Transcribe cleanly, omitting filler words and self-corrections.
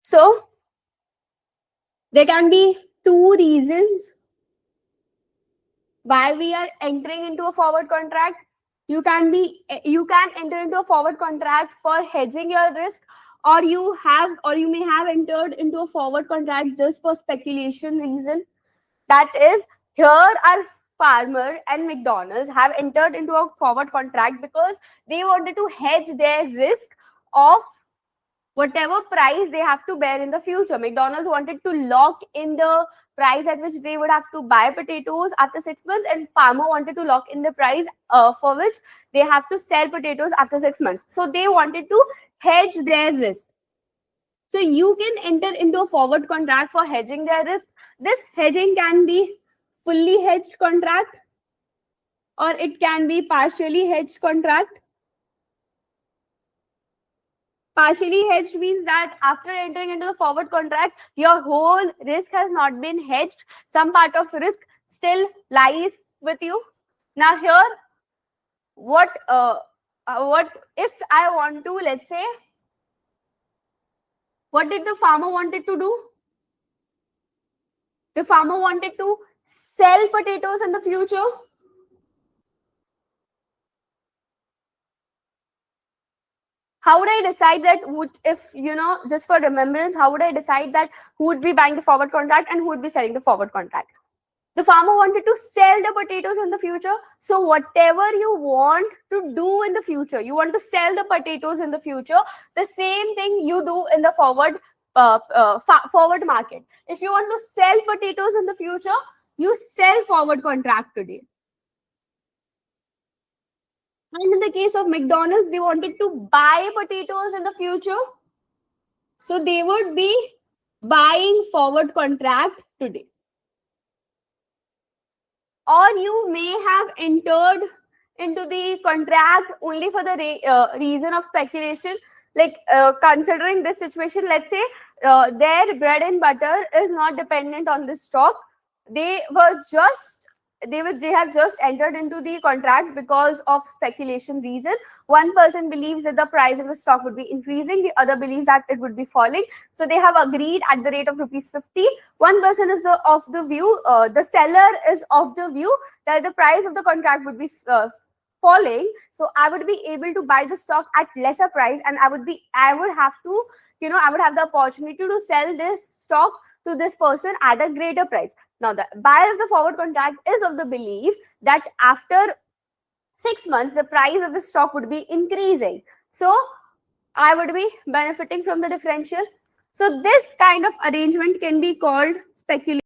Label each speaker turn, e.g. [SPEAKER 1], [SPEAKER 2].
[SPEAKER 1] So there can be two reasons why we are entering into a forward contract. You can enter into a forward contract for hedging your risk, or you may have entered into a forward contract just for speculation reason. That is, here our farmer and McDonald's have entered into a forward contract because they wanted to hedge their risk of whatever price they have to bear in the future. McDonald's wanted to lock in the price at which they would have to buy potatoes after 6 months, and farmer wanted to lock in the price for which they have to sell potatoes after 6 months. So they wanted to hedge their risk. So you can enter into a forward contract for hedging their risk. This hedging can be fully hedged contract, or it can be partially hedged contract. Partially hedged means that after entering into the forward contract, your whole risk has not been hedged. Some part of risk still lies with you. Now here, what if I want to, let's say, what did the farmer wanted to do? The farmer wanted to sell potatoes in the future. How would I decide that? Just for remembrance, how would I decide that who would be buying the forward contract and who would be selling the forward contract? The farmer wanted to sell the potatoes in the future. So whatever you want to do in the future, you want to sell the potatoes in the future, the same thing you do in the forward market. If you want to sell potatoes in the future, you sell forward contract today. And in the case of McDonald's, they wanted to buy potatoes in the future. So they would be buying forward contract today. Or you may have entered into the contract only for the reason of speculation. Like considering this situation, let's say their bread and butter is not dependent on this stock. They have just entered into the contract because of speculation reason. One person believes that the price of the stock would be increasing, the other believes that it would be falling. So they have agreed at the rate of ₹50. One person is of the view, the seller is of the view that the price of the contract would be falling. So I would be able to buy the stock at lesser price, and I would have the opportunity to sell this stock to this person at a greater price. Now, the buyer of the forward contract is of the belief that after 6 months, the price of the stock would be increasing. So, I would be benefiting from the differential. So, this kind of arrangement can be called speculation.